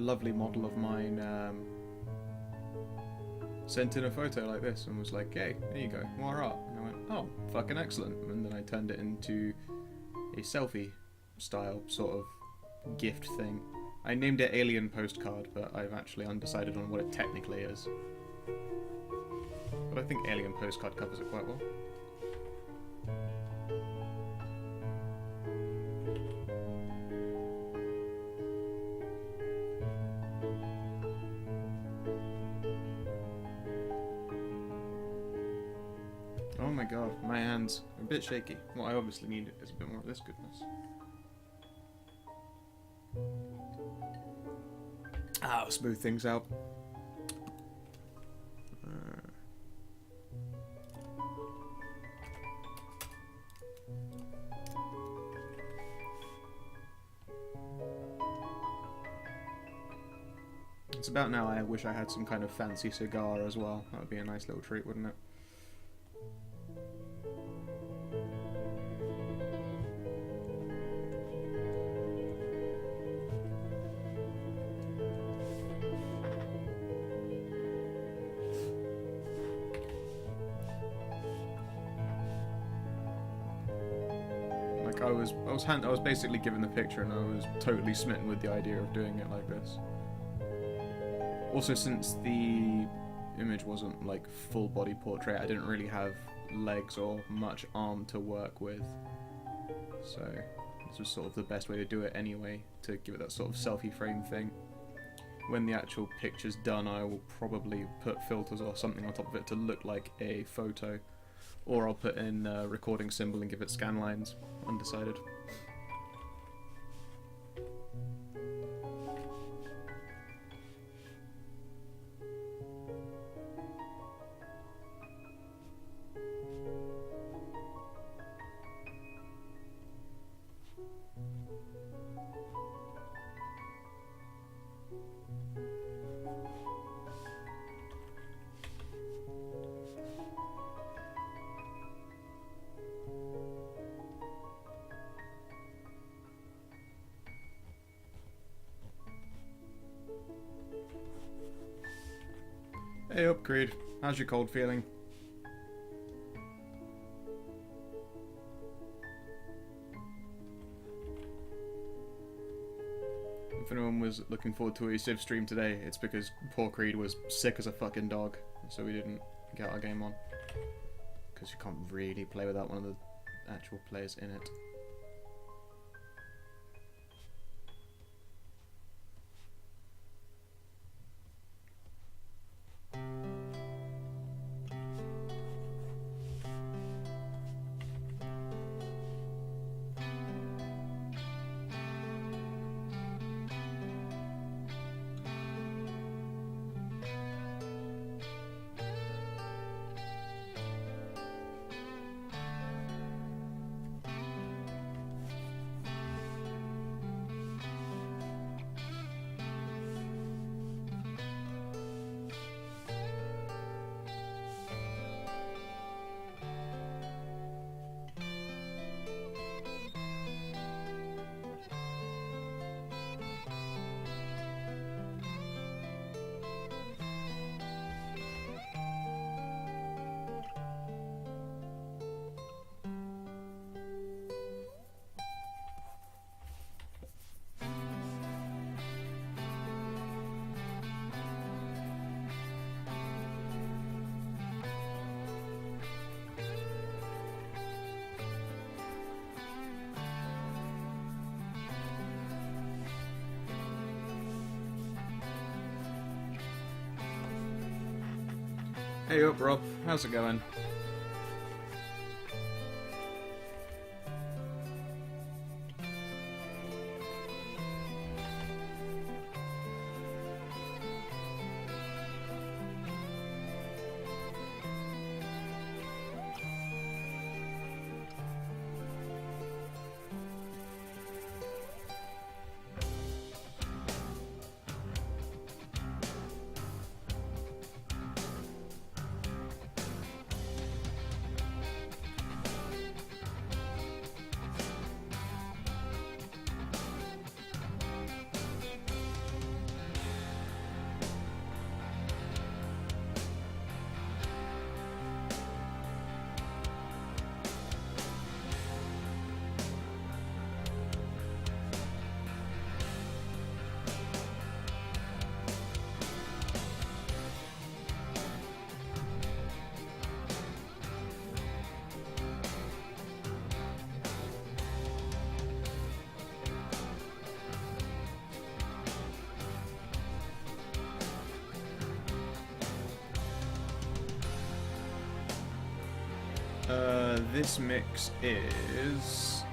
lovely model of mine sent in a photo like this and was like, hey, there you go, more art. And I went, oh, fucking excellent. And then I turned it into a selfie style sort of gift thing. I named it Alien Postcard, but I've actually undecided on what it technically is. But I think Alien Postcard covers it quite well. Oh my god, my hands are a bit shaky. What I obviously need is a bit more of this goodness. Ah, I'll smooth things out. It's about now I wish I had some kind of fancy cigar as well. That would be a nice little treat, wouldn't it? Like I was basically given the picture and I was totally smitten with the idea of doing it like this. Also, since the image wasn't like full body portrait, I didn't really have legs or much arm to work with. So this was sort of the best way to do it anyway, to give it that sort of selfie frame thing. When the actual picture's done, I will probably put filters or something on top of it to look like a photo. Or I'll put in a recording symbol and give it scan lines. Undecided. Hey up, Creed. How's your cold feeling? If anyone was looking forward to a Civ stream today, it's because poor Creed was sick as a fucking dog, so we didn't get our game on. Because you can't really play without one of the actual players in it. Hey up, Rob. How's it going? This mix is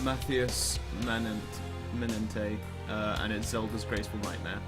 Matthias Menente, and it's Zelda's Graceful Nightmare.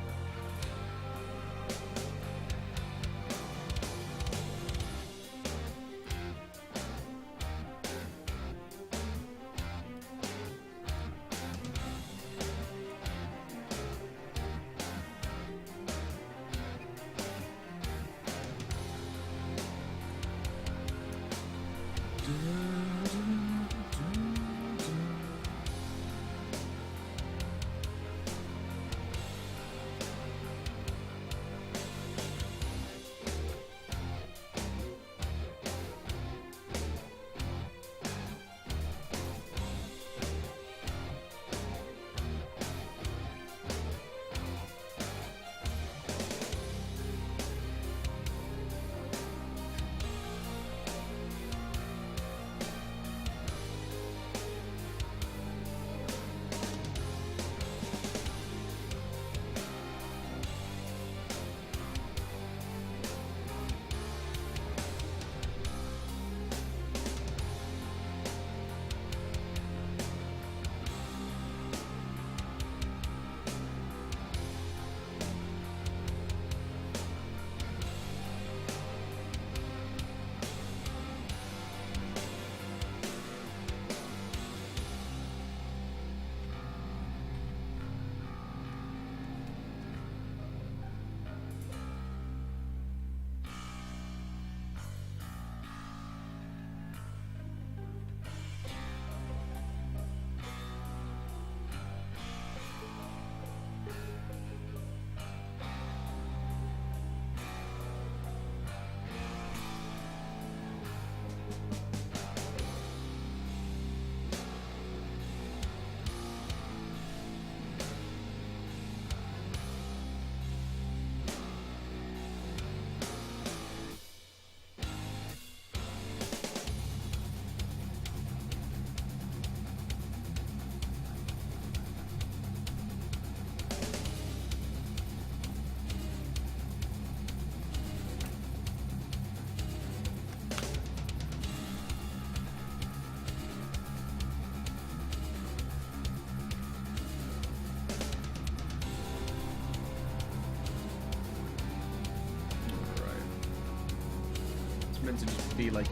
Meant to just be like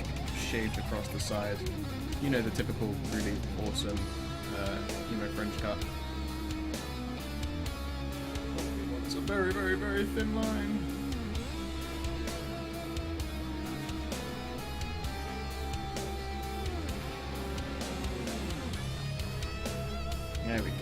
shaved across the side. You know, the typical really awesome French cut. It's a very, very, very thin line. There we go.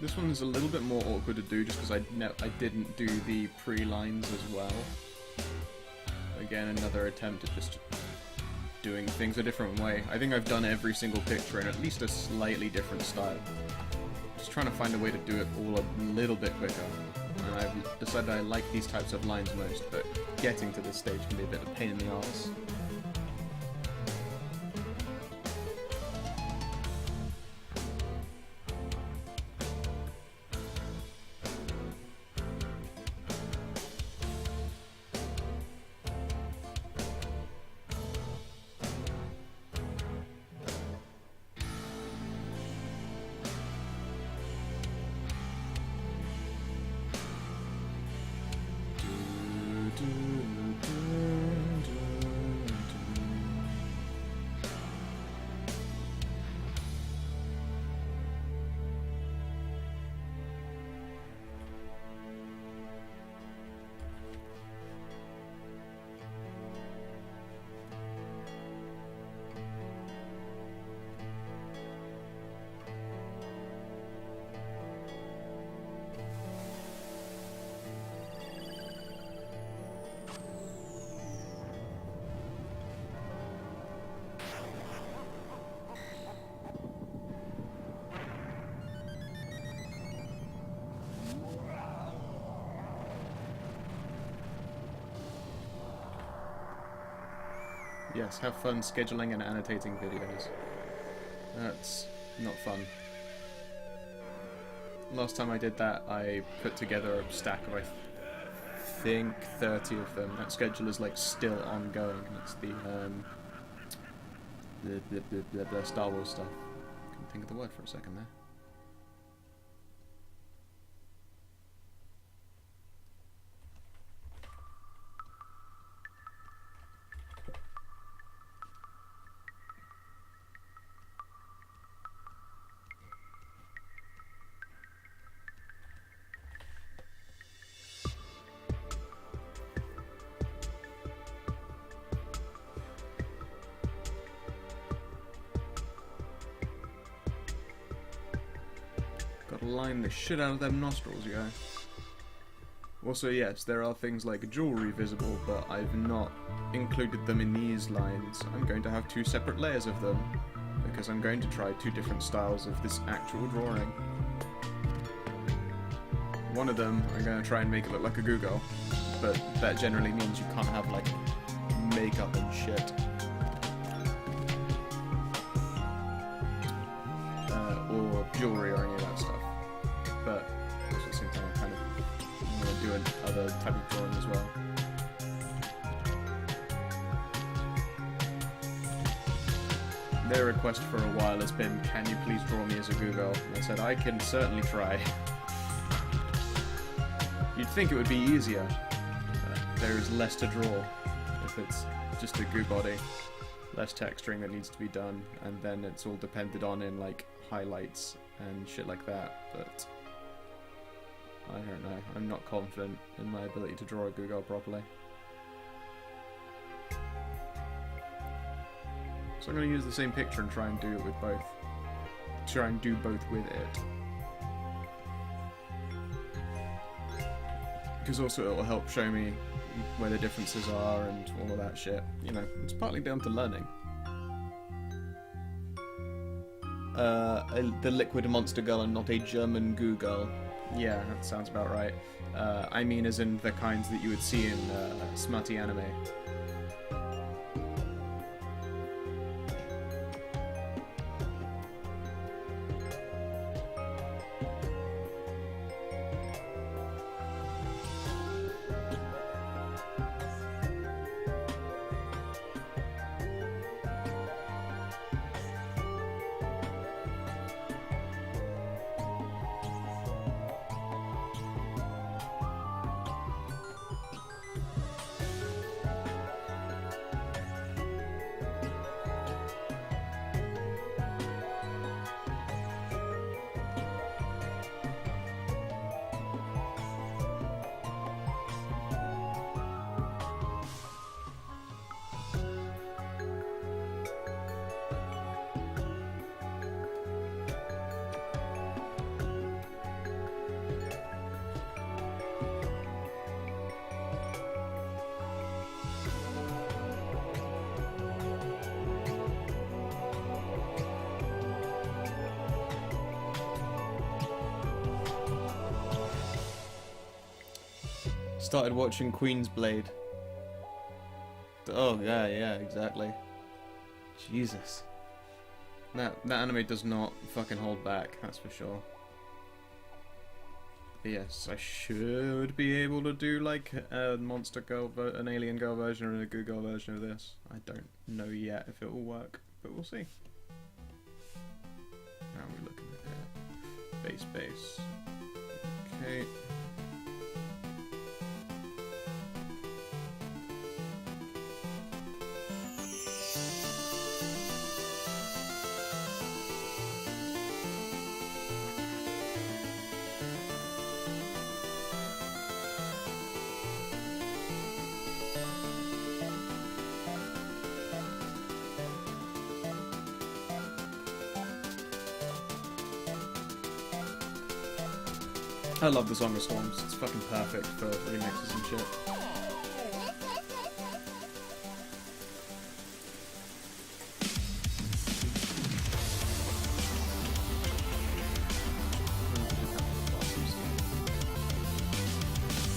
This one's a little bit more awkward to do just because I didn't do the pre-lines as well. Again, another attempt at just doing things a different way. I think I've done every single picture in at least a slightly different style. Just trying to find a way to do it all a little bit quicker. And I've decided I like these types of lines most, but getting to this stage can be a bit of a pain in the arse. yes, have fun scheduling and annotating videos. That's not fun. Last time I did that, I put together a stack of, I think, 30 of them. That schedule is, like, still ongoing. It's the Star Wars stuff. Couldn't think of the word for a second there. Gotta line the shit out of them nostrils, you guys. Also, yes, there are things like jewelry visible, but I've not included them in these lines. I'm going to have 2 separate layers of them, because I'm going to try 2 different styles of this actual drawing. One of them, I'm going to try and make it look like a Google, but that generally means you can't have, like, makeup and shit. Or jewelry or any of that stuff. But at the same time, I kind of want to do another type of drawing as well. Their request for a while has been, can you please draw me as a Google? And I said, I can certainly try. You'd think it would be easier. There is less to draw if it's just a goo body. Less texturing that needs to be done, and then it's all depended on in, like, highlights and shit like that, but I don't know. I'm not confident in my ability to draw a Google properly. So I'm going to use the same picture and try and do it with both. Try and do both with it. Because also it will help show me where the differences are and all of that shit. You know, it's partly down to learning. The liquid monster girl and not a German goo girl. Yeah, that sounds about right. I mean as in the kinds that you would see in smutty anime. Started watching Queen's Blade. Oh yeah, exactly. Jesus. That anime does not fucking hold back, that's for sure. But yes, I should be able to do like a monster girl, an alien girl version or a goo girl version of this. I don't know yet if it will work, but we'll see. Now we're looking at it. Base. Okay. I love the Song of Storms, it's fucking perfect for remixes and shit.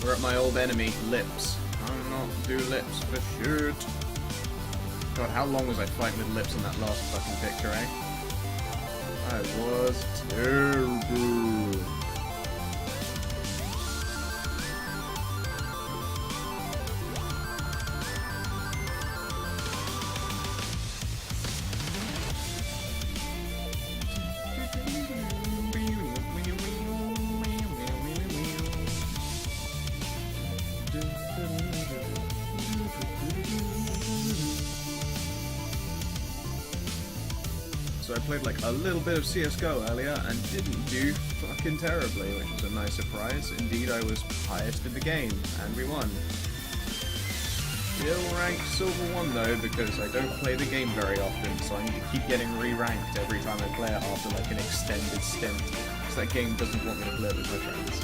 We're at my old enemy, lips. I'll not do lips for shit. God, how long was I fighting with lips in that last fucking picture, eh? I was terrible. So I played like a little bit of CSGO earlier and didn't do fucking terribly, which was a nice surprise. Indeed, I was highest in the game, and we won. Still ranked Silver 1 though, because I don't play the game very often, so I need to keep getting re-ranked every time I play it after like an extended stint, because that game doesn't want me to play it with my friends.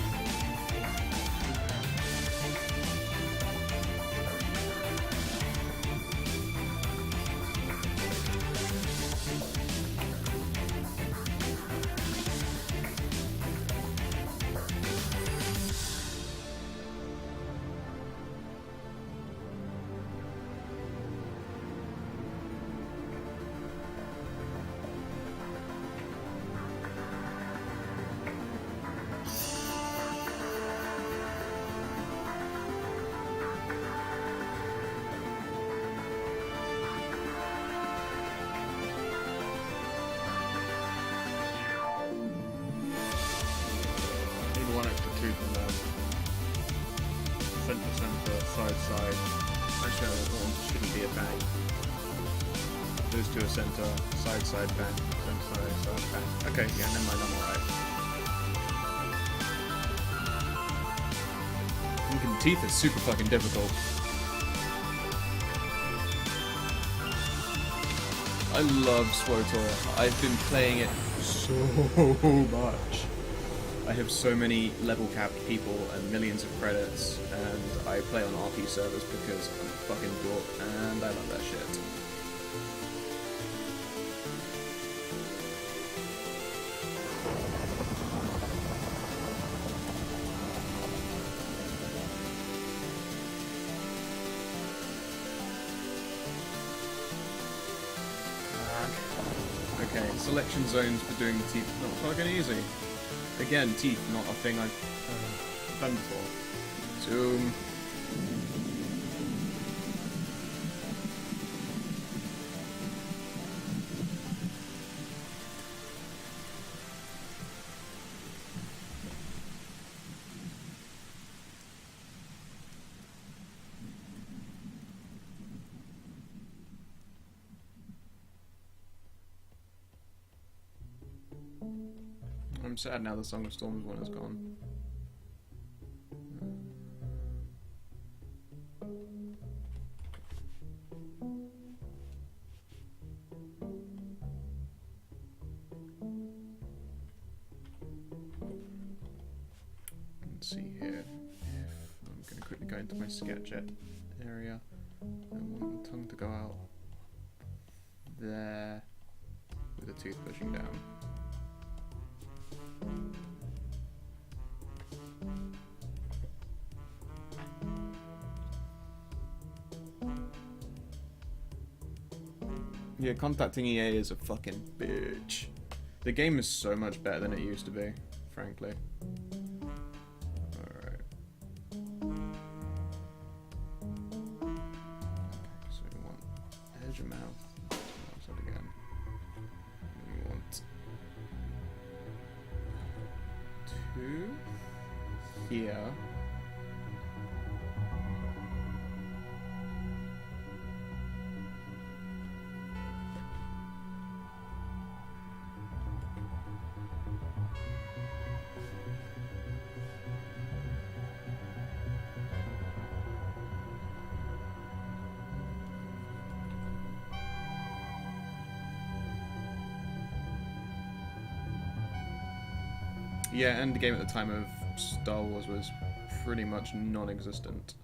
Side. Actually, that shouldn't be a bang. Those two are center, side, bang, center, side, bang. Okay, yeah, never mind, I'm alright. Thinking teeth is super fucking difficult. I love SWOTOR. I've been playing it so much. I have so many level capped people and millions of credits, and I play on RP servers because I'm a fucking dork, and I love that shit. Okay, selection zones for doing the teeth, not fucking easy. Again, teeth, not a thing I've done before. Zoom. I'm sad now the Song of Storms one is gone. Let's see here. I'm going to quickly go into my sketch area. I want the tongue to go out there with the tooth pushing down. Yeah, contacting EA is a fucking bitch. The game is so much better than it used to be, frankly. Alright. Okay, so we want edge of mouth. So again. We want two here. Yeah, Endgame at the time of Star Wars was pretty much non-existent.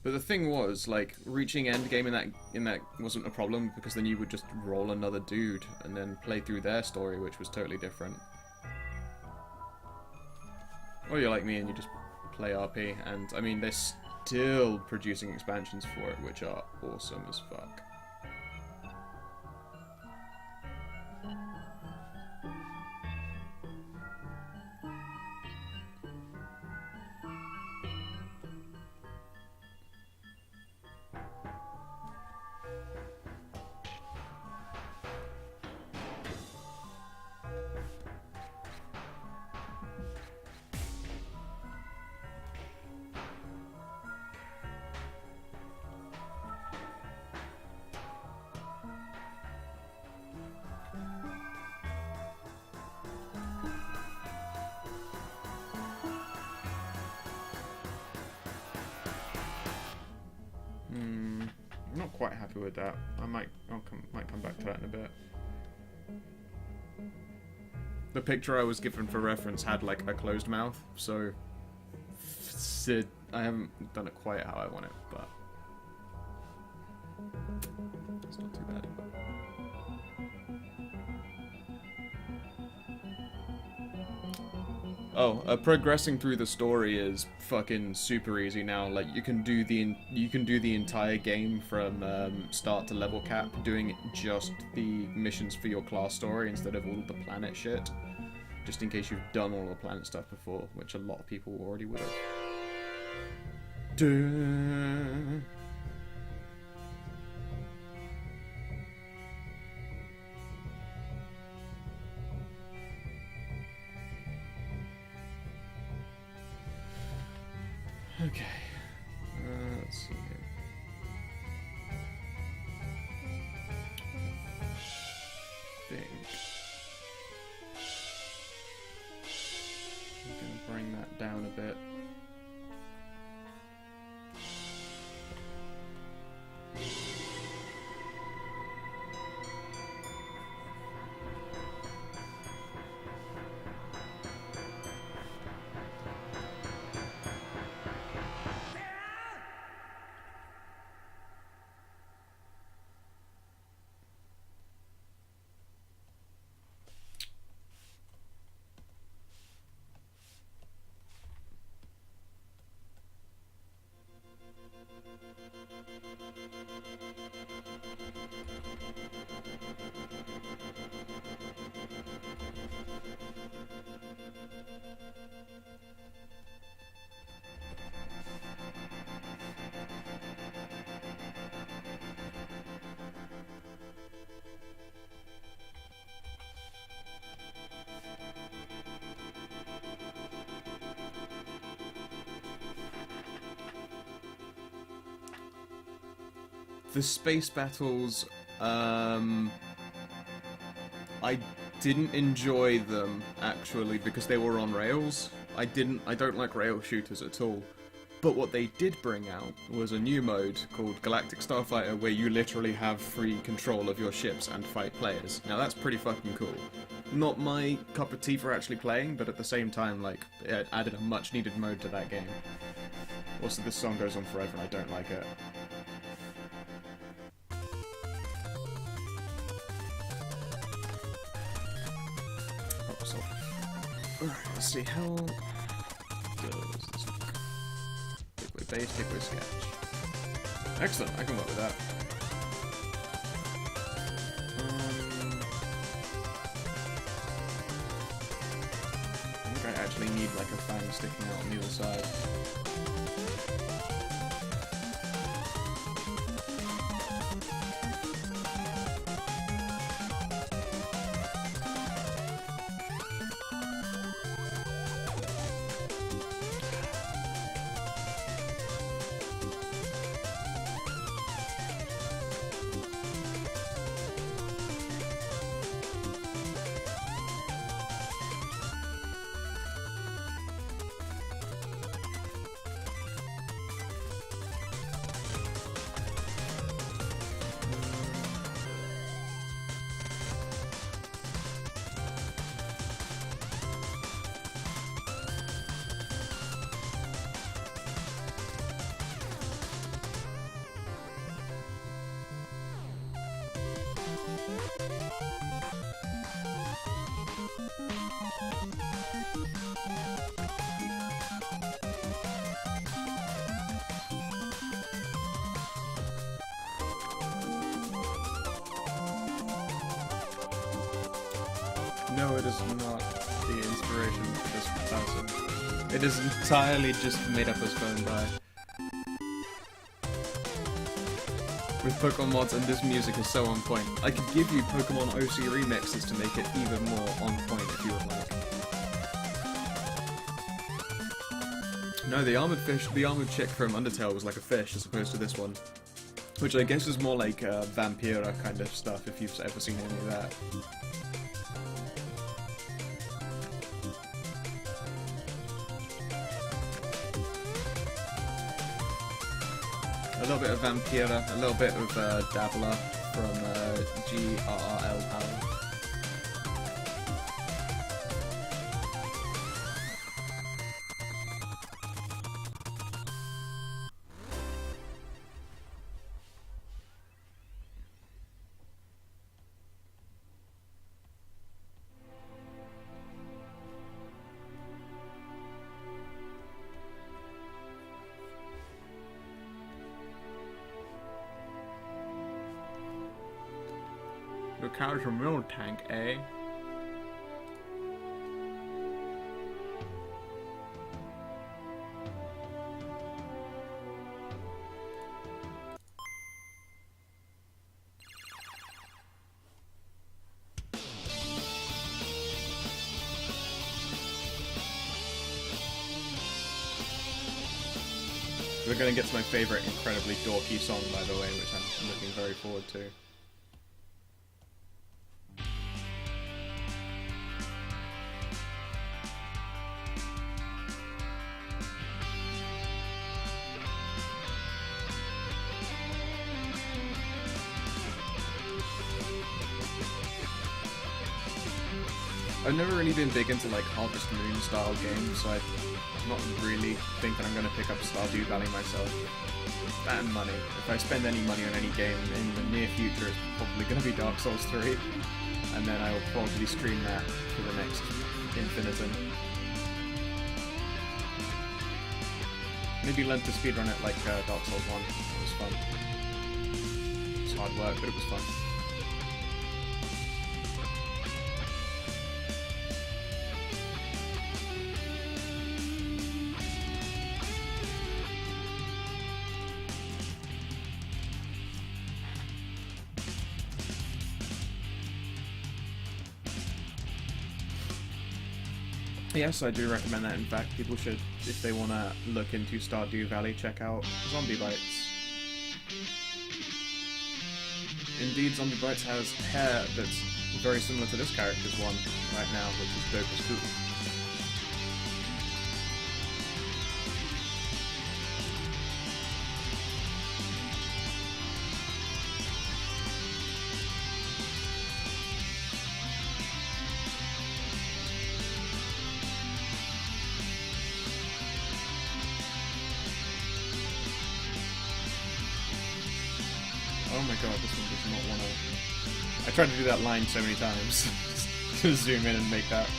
But the thing was, like, reaching Endgame in that wasn't a problem, because then you would just roll another dude and then play through their story, which was totally different. Or you're like me and you just play RP, and I mean, still producing expansions for it, which are awesome as fuck. I'm not quite happy with that. I might come back to that in a bit. The picture I was given for reference had like a closed mouth, so I haven't done it quite how I want it, but it's not too bad. Oh, progressing through the story is fucking super easy now. Like you can do the entire game from start to level cap, doing just the missions for your class story instead of all the planet shit. Just in case you've done all the planet stuff before, which a lot of people already would have. Duh. Okay, let's see here. I think I'm gonna bring that down a bit. The space battles, I didn't enjoy them, actually, because they were on rails. I don't like rail shooters at all. But what they did bring out was a new mode called Galactic Starfighter, where you literally have free control of your ships and fight players. Now that's pretty fucking cool. Not my cup of tea for actually playing, but at the same time, like, it added a much needed mode to that game. Also, this song goes on forever and I don't like it. Alright, let's see, how does this look? Gateway base, gateway sketch. Excellent, I can work with that. I think I actually need like a fan sticking out on the other side. No, it is not the inspiration for this person. It is entirely just made up as phone by. With Pokemon mods, and this music is so on point. I could give you Pokemon OC remixes to make it even more on point if you would like. No, the armored chick from Undertale was like a fish as opposed to this one. Which I guess is more like Vampira kind of stuff, if you've ever seen any of that. A little bit of Vampira, a little bit of Dabbler from GRRL Power. Your car's a middle tank, eh? We're gonna get to my favorite incredibly dorky song, by the way, which I'm looking very forward to. I've never really been big into like Harvest Moon style games, so I'm not really thinking I'm going to pick up Stardew Valley myself. That and money. If I spend any money on any game in the near future, it's probably going to be Dark Souls 3, and then I will probably stream that for the next infinitum. Maybe learn to speedrun it like Dark Souls 1. It was fun. It was hard work, but it was fun. Yes, I do recommend that. In fact, people should, if they want to look into Stardew Valley, check out Zombie Bites. Indeed, Zombie Bites has hair that's very similar to this character's one right now, which is dope as cool. Oh my god, this one does not want to... I tried to do that line so many times. To zoom in and make that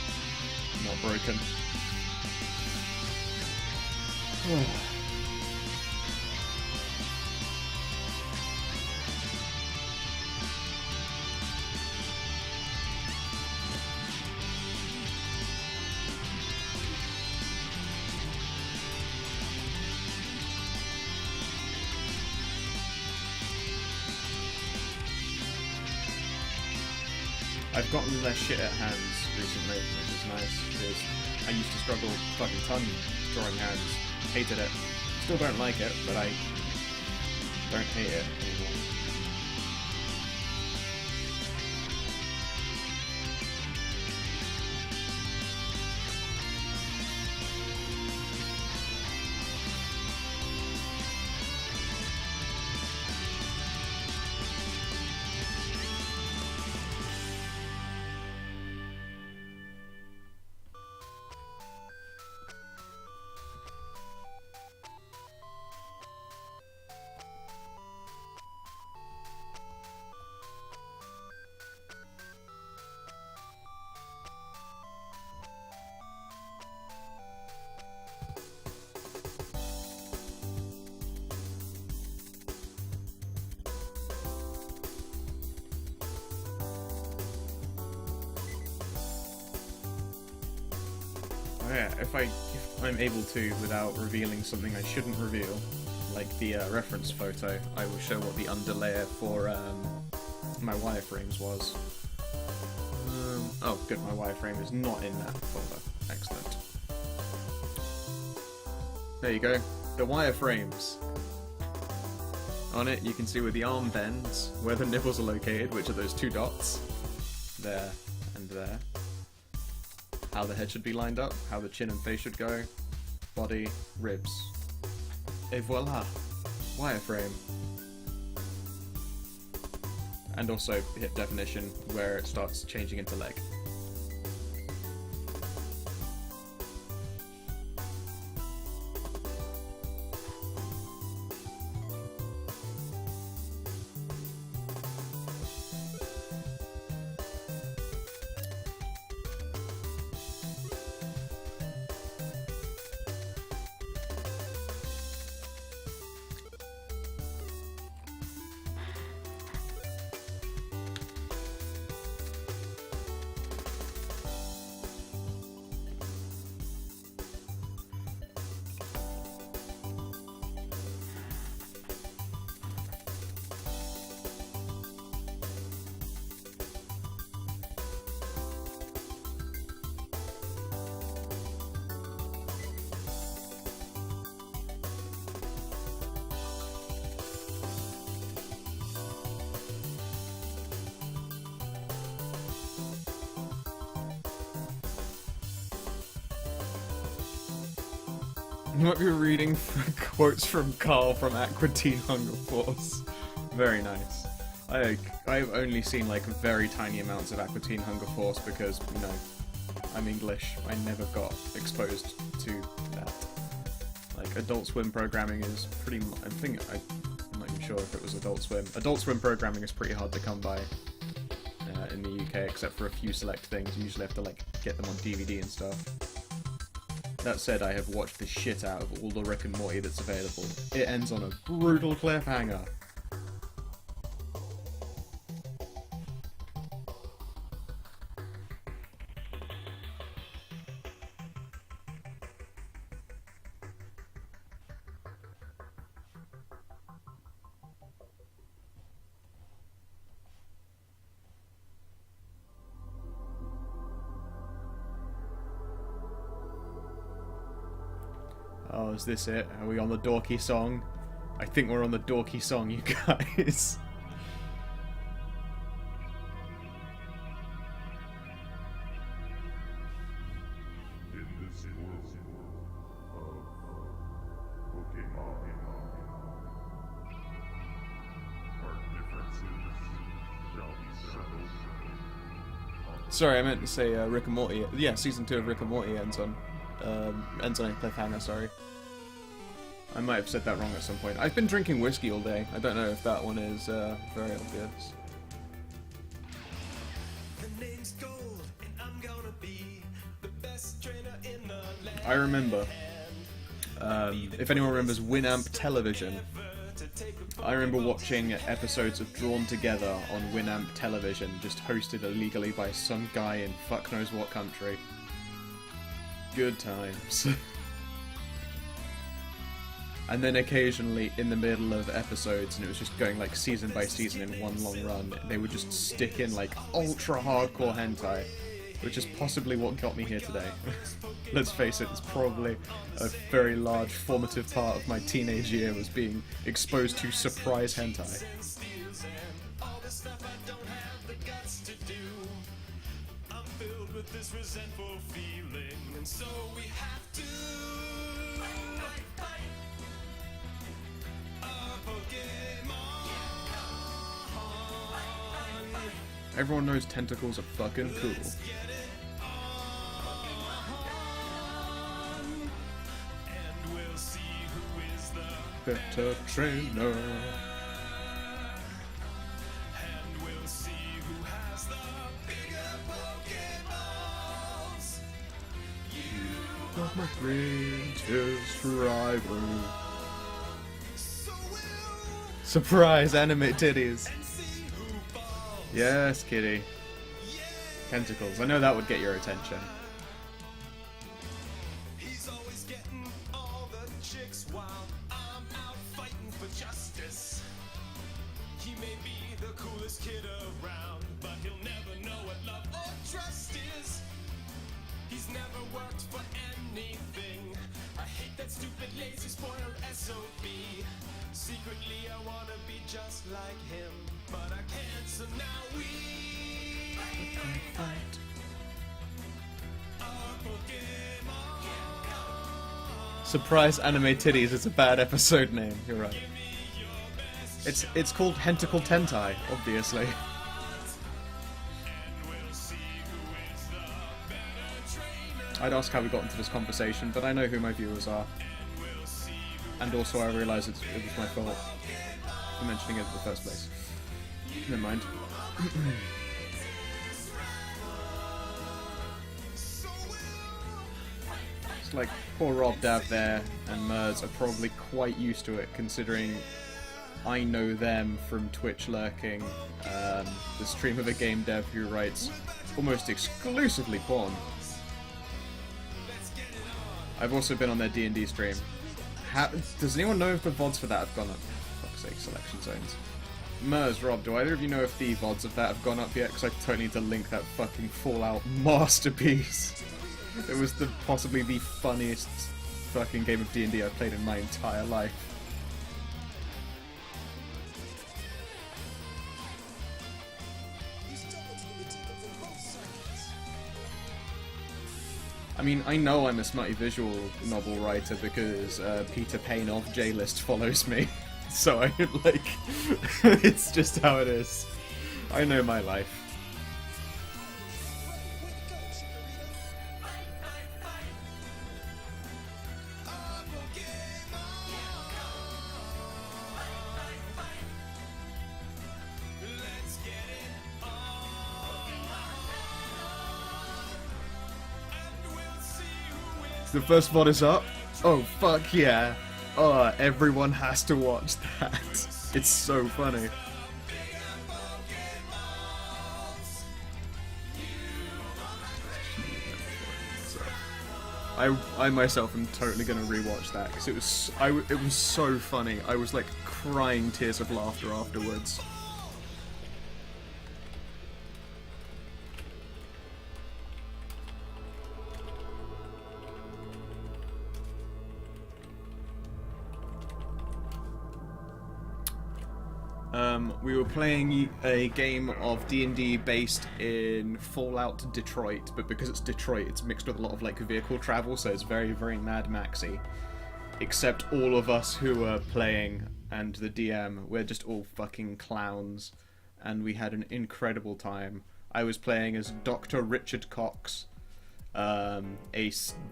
not broken. I've gotten less shit at hands recently, which is nice, because I used to struggle fucking ton drawing hands. Hated it. Still don't like it, but I don't hate it anymore. yeah, if I'm able to without revealing something I shouldn't reveal, like the reference photo, I will show what the underlayer for my wireframes was. Oh, good, my wireframe is not in that folder. Excellent. There you go, the wireframes. On it, you can see where the arm bends, where the nipples are located, which are those two dots. There and there. How the head should be lined up, how the chin and face should go, body, ribs. Et voila! Wireframe. And also hip definition, where it starts changing into leg. You might be reading quotes from Carl from Aqua Teen Hunger Force. Very nice. I've only seen like very tiny amounts of Aqua Teen Hunger Force because, you know, I'm English. I never got exposed to that. Like, Adult Swim programming is pretty I'm not even sure if it was Adult Swim. Adult Swim programming is pretty hard to come by in the UK, except for a few select things. You usually have to like get them on DVD and stuff. That said, I have watched the shit out of all the Rick and Morty that's available. It ends on a brutal cliffhanger. Oh, is this it? Are we on the dorky song? I think we're on the dorky song, you guys. In this world of Pokemon, our differences shall be settled. Sorry, I meant to say Rick and Morty. Yeah, season 2 of Rick and Morty ends on a cliffhanger, sorry. I might have said that wrong at some point. I've been drinking whiskey all day. I don't know if that one is very obvious. I remember, if anyone remembers Winamp Television, I remember watching episodes of Drawn Together on Winamp Television, just hosted illegally by some guy in fuck knows what country. Good times. And then occasionally, in the middle of episodes, and it was just going like season by season in one long run, they would just stick in like ultra hardcore hentai, which is possibly what got me here today. Let's face it, it's probably a very large formative part of my teenage year was being exposed to surprise hentai. This resentful feeling, and so we have to fight a Pokemon. Everyone knows tentacles are fucking cool. And we'll see who is the Better trainer. And we'll see who has the bigger Pokeballs. You Of my greatest rival. so will Surprise, anime titties. and see who falls. Yes, kitty. Tentacles. I know that would get your attention. kid around, but he'll never know what love or trust is. He's never worked for anything. I hate that stupid, lazy, spoiled SOB. Secretly I wanna be just like him, but I can't, so now we Fight. are Pokemon. Surprise anime titties is a bad episode name. You're right. It's called Hentacle Tentai, obviously. And we'll see who is the better trainer. I'd ask how we got into this conversation, but I know who my viewers are. We'll see who And also I realise it was my fault for mentioning it in the first place. Never mind. It's like poor Rob, Dav there, and Mers are probably quite used to it, considering I know them from Twitch lurking, the stream of a game dev who writes almost exclusively porn. I've also been on their D&D stream. Does anyone know if the VODs for that have gone up? For fuck's sake, selection zones. Mers, Rob, do either of you know if the VODs of that have gone up yet? Because I totally need to link that fucking Fallout masterpiece. It was possibly the funniest fucking game of D&D I've played in my entire life. I mean, I know I'm a smutty visual novel writer because Peter Payne of J-List follows me. So I, like, it's just how it is. I know my life. let's get it on. And we'll see who is The first VOD is up? Oh, fuck yeah. Oh, everyone has to watch that. It's so funny. I myself am totally gonna rewatch that because it was so funny. I was like crying tears of laughter afterwards. We were playing a game of D&D based in Fallout Detroit, but because it's Detroit, it's mixed with a lot of like vehicle travel, so it's very, very Mad Maxy. Except all of us who are playing and the DM, we're just all fucking clowns, and we had an incredible time. I was playing as Dr. Richard Cox, a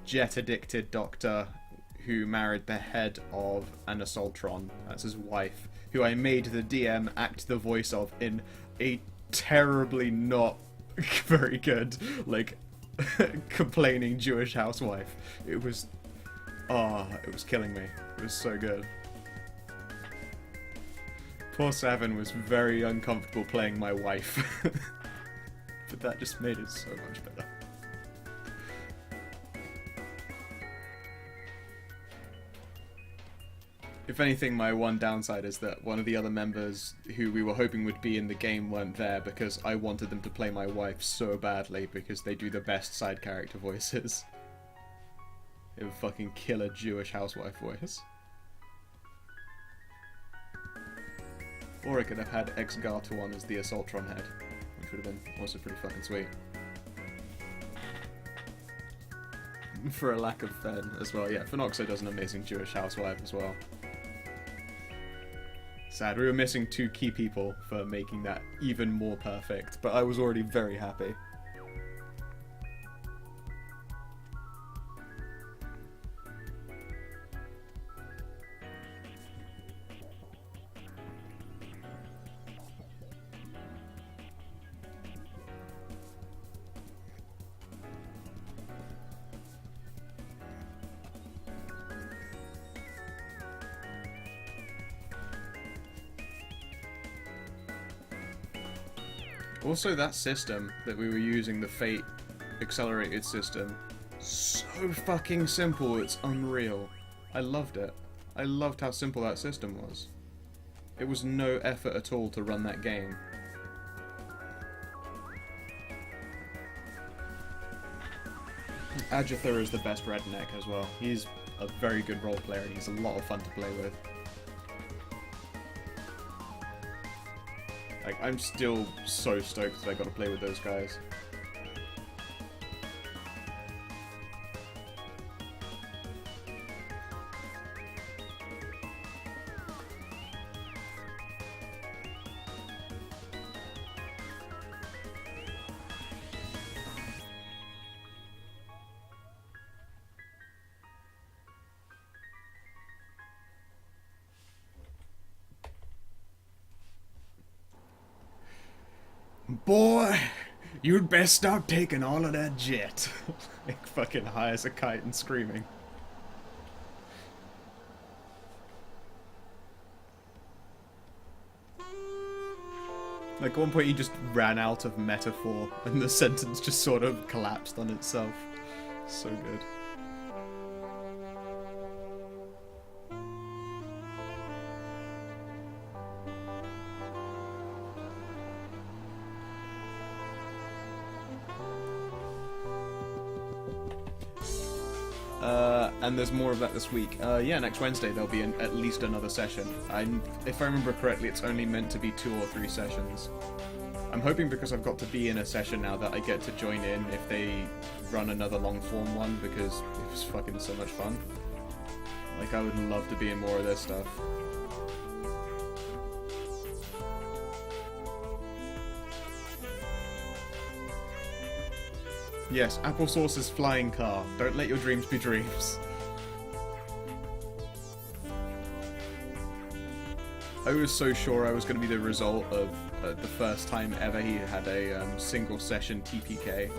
jet-addicted doctor who married the head of an Assaultron. That's his wife, who I made the DM act the voice of in a terribly not very good, like, complaining Jewish housewife. It was killing me. It was so good. Poor Savin was very uncomfortable playing my wife. But that just made it so much better. If anything, my one downside is that one of the other members who we were hoping would be in the game weren't there because I wanted them to play my wife so badly because they do the best side character voices. They have a fucking killer Jewish housewife voice. Or I could have had Ex-Gartuan as the Assaultron head, which would have been also pretty fucking sweet. For a lack of Fen as well, yeah. Phenoxo does an amazing Jewish housewife as well. Sad, we were missing two key people for making that even more perfect, but I was already very happy. Also, that system that we were using, the Fate accelerated system, so fucking simple, it's unreal. I loved it. I loved how simple that system was. It was no effort at all to run that game. Agatha is the best redneck as well. He's a very good role player and he's a lot of fun to play with. Like, I'm still so stoked that I got to play with those guys. Boy, you'd best stop taking all of that jet. Like fucking high as a kite and screaming. Like at one point he just ran out of metaphor and the sentence just sort of collapsed on itself. So good. And there's more of that this week. Yeah, next Wednesday there'll be at least another session. If I remember correctly, it's only meant to be 2 or 3 sessions. I'm hoping because I've got to be in a session now that I get to join in if they run another long form one, because it was fucking so much fun. Like, I would love to be in more of this stuff. Yes, Applesauce's flying car. Don't let your dreams be dreams. I was so sure I was going to be the result of the first time ever he had a single session TPK.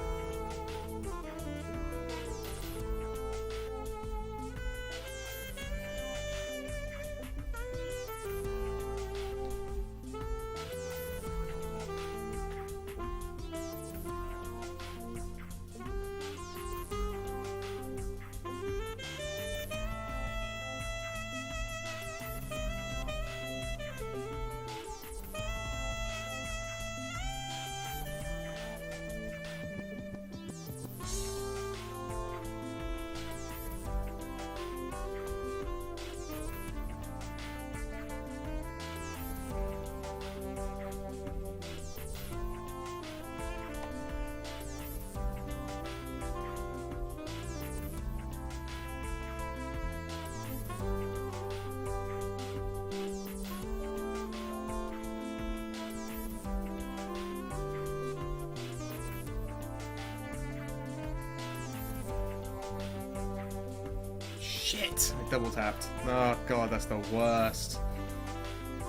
Shit! I double tapped. Oh god, that's the worst.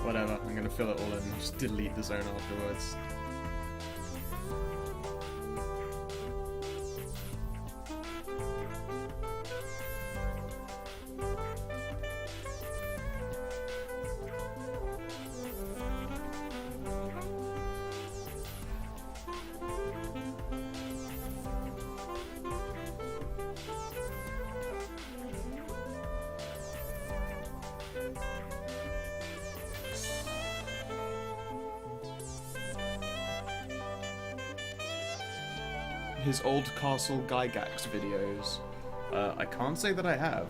Whatever, I'm gonna fill it all in and just delete the zone afterwards. His old Castle Gygax videos. I can't say that I have.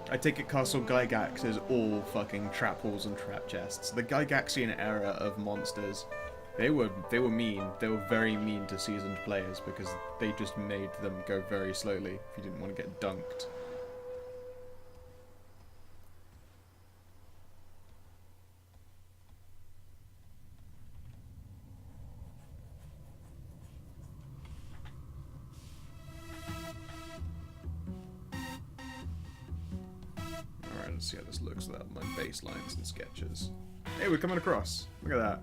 I take it Castle Gygax is all fucking trap halls and trap chests. The Gygaxian era of monsters, they were mean. They were very mean to seasoned players because they just made them go very slowly if you didn't want to get dunked. See how this looks without my baselines and sketches. Hey, we're coming across. Look at that.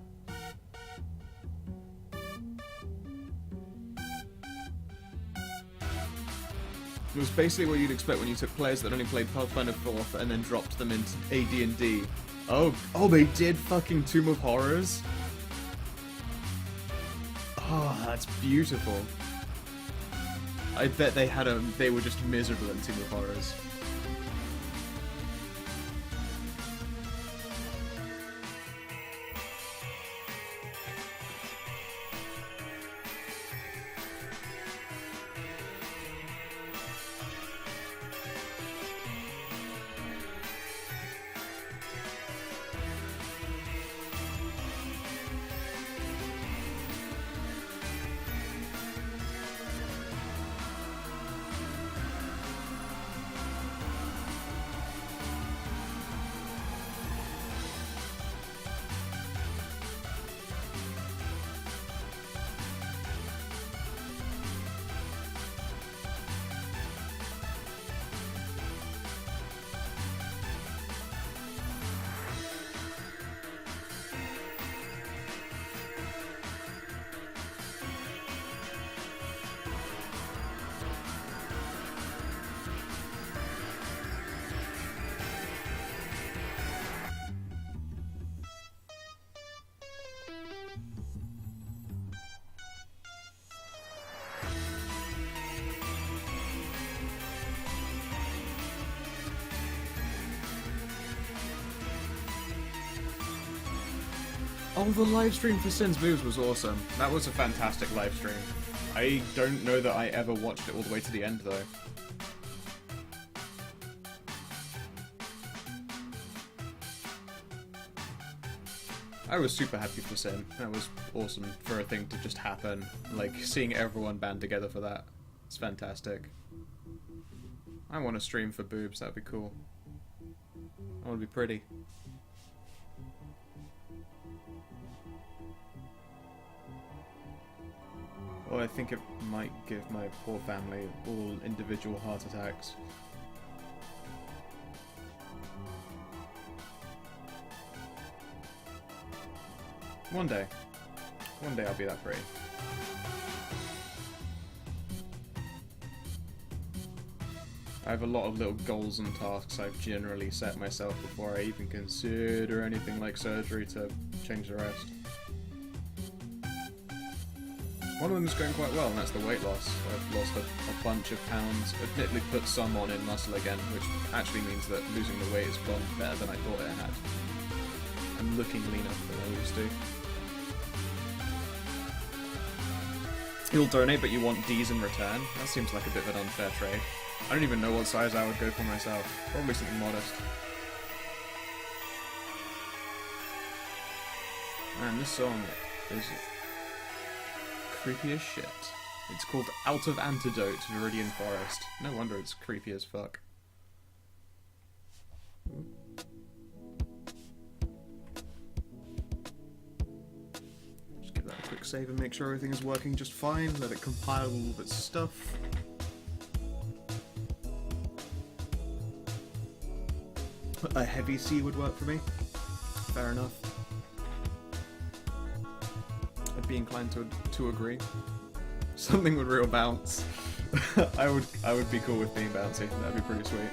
It was basically what you'd expect when you took players that only played Pathfinder 4th and then dropped them into AD&D. Oh, they did fucking Tomb of Horrors? Oh, that's beautiful. I bet they were just miserable in Tomb of Horrors. Oh, the live stream for Sin's Moves was awesome. That was a fantastic live stream. I don't know that I ever watched it all the way to the end, though. I was super happy for Sin. That was awesome for a thing to just happen. Like, seeing everyone band together for that. It's fantastic. I want to stream for boobs, that'd be cool. I want to be pretty. Well, I think it might give my poor family all individual heart attacks. One day. One day I'll be that pretty. I have a lot of little goals and tasks I've generally set myself before I even consider anything like surgery to change the rest. One of them is going quite well, and that's the weight loss. I've lost a bunch of pounds, admittedly put some on in muscle again, which actually means that losing the weight has gone better than I thought it had. I'm looking leaner than I used to. You'll donate, but you want D's in return? That seems like a bit of an unfair trade. I don't even know what size I would go for myself. Probably something modest. Man, this song is creepy as shit. It's called Out of Antidote, Viridian Forest. No wonder it's creepy as fuck. Just give that a quick save and make sure everything is working just fine. Let it compile all of its stuff. A heavy C would work for me. Fair enough. I'd be inclined to agree. Something with real bounce. I would be cool with being bouncy. That'd be pretty sweet.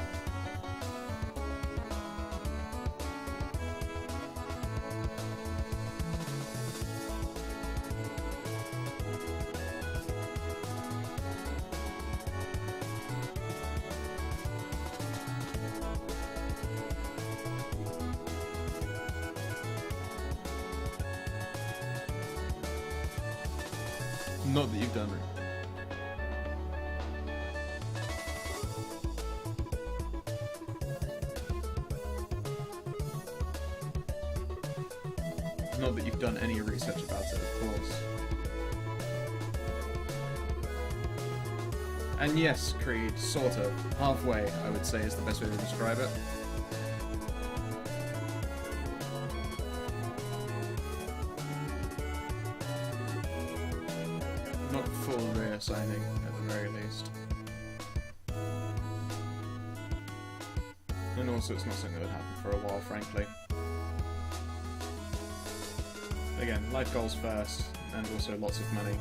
Not that you've done it. Not that you've done any research about it, of course. And yes, Creed, sort of. Halfway, I would say, is the best way to describe it. Not full rear signing, at the very least. And also, it's not something that would happen for a while, frankly. Again, life goals first, and also lots of money.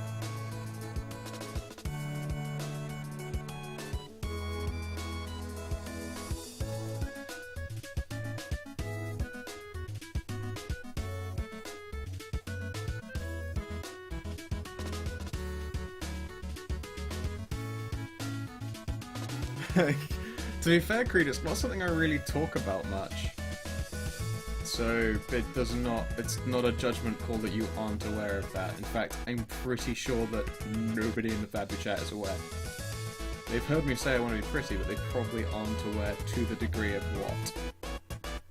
To be fair, Creed, it's not something I really talk about much. So it's not a judgment call that you aren't aware of that. In fact, I'm pretty sure that nobody in the Fabu chat is aware. They've heard me say I want to be pretty, but they probably aren't aware to the degree of what.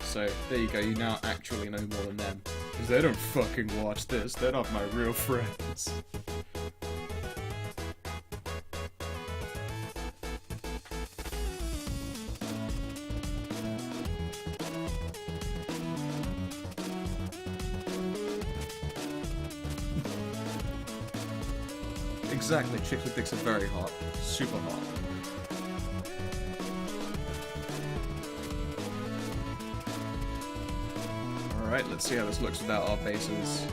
So, there you go, you now actually know more than them. Because they don't fucking watch this, they're not my real friends. Exactly, chicks with dicks are very hot. Super hot. Alright, let's see how this looks without our bases.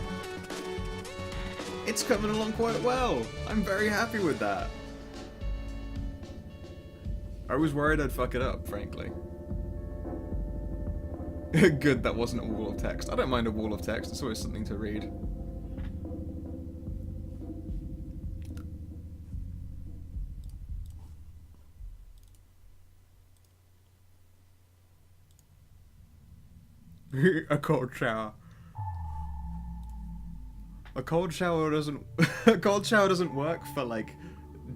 It's coming along quite well! I'm very happy with that. I was worried I'd fuck it up, frankly. Good, that wasn't a wall of text. I don't mind a wall of text, it's always something to read. A cold shower. A cold shower doesn't a cold shower doesn't work for like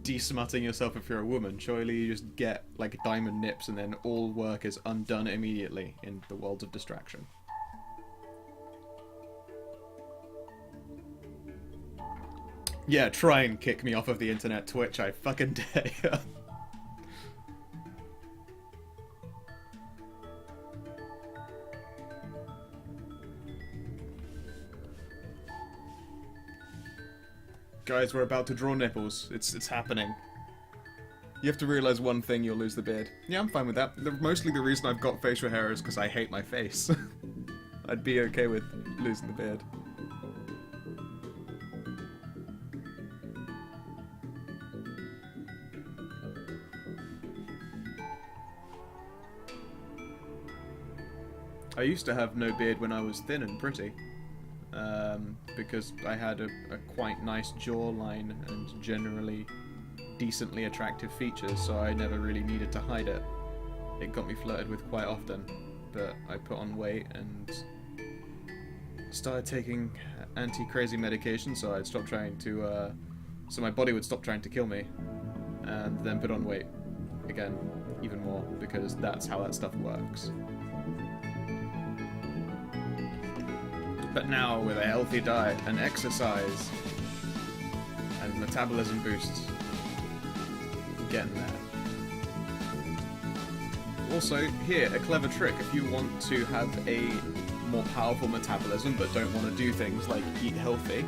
de-smutting yourself if you're a woman. Surely you just get like diamond nips and then all work is undone immediately in the world of distraction. Yeah, try and kick me off of the internet, Twitch, I fucking dare ya. Guys, we're about to draw nipples. It's happening. You have to realize one thing, you'll lose the beard. Yeah, I'm fine with that. Mostly the reason I've got facial hair is because I hate my face. I'd be okay with losing the beard. I used to have no beard when I was thin and pretty. Because I had a quite nice jawline and generally decently attractive features, so I never really needed to hide it. It got me flirted with quite often, but I put on weight and started taking anti-crazy medication, so I'd stop trying to, so my body would stop trying to kill me, and then put on weight again, even more, because that's how that stuff works. But now, with a healthy diet and exercise and metabolism boosts, I'm getting there. Also, here, a clever trick. If you want to have a more powerful metabolism but don't want to do things like eat healthy,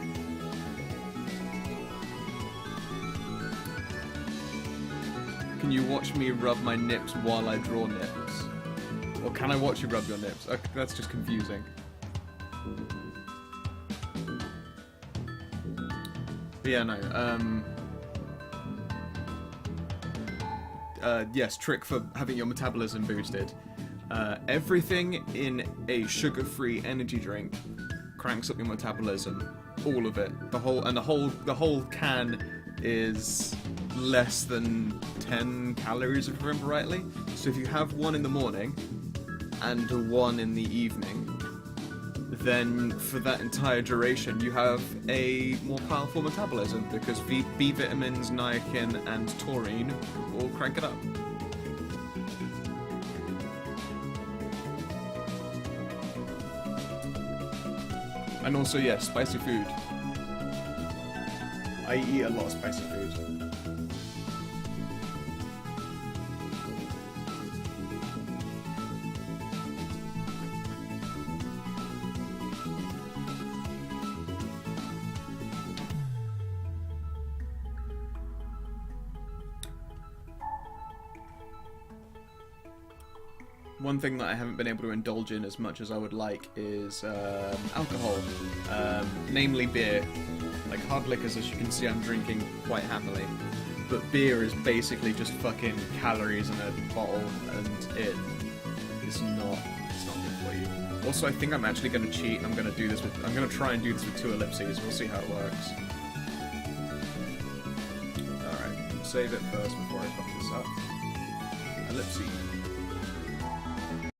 can you watch me rub my nips while I draw nips? Or can I watch you rub your nips? Okay, that's just confusing. But yeah, no, yes, trick for having your metabolism boosted. Everything in a sugar-free energy drink cranks up your metabolism. All of it. The whole can is less than 10 calories, if I remember rightly. So if you have one in the morning and one in the evening, then for that entire duration you have a more powerful metabolism, because B vitamins, niacin, and taurine will crank it up. And also, yes, spicy food. I eat a lot of spicy food. One thing that I haven't been able to indulge in as much as I would like is alcohol, namely beer. Like hard liquors, as you can see, I'm drinking quite happily, but beer is basically just fucking calories in a bottle, and it's not good for you. Also, I think I'm actually going to cheat. I'm going to try and do this with 2 ellipses. We'll see how it works. All right, save it first before I fuck this up. Ellipses.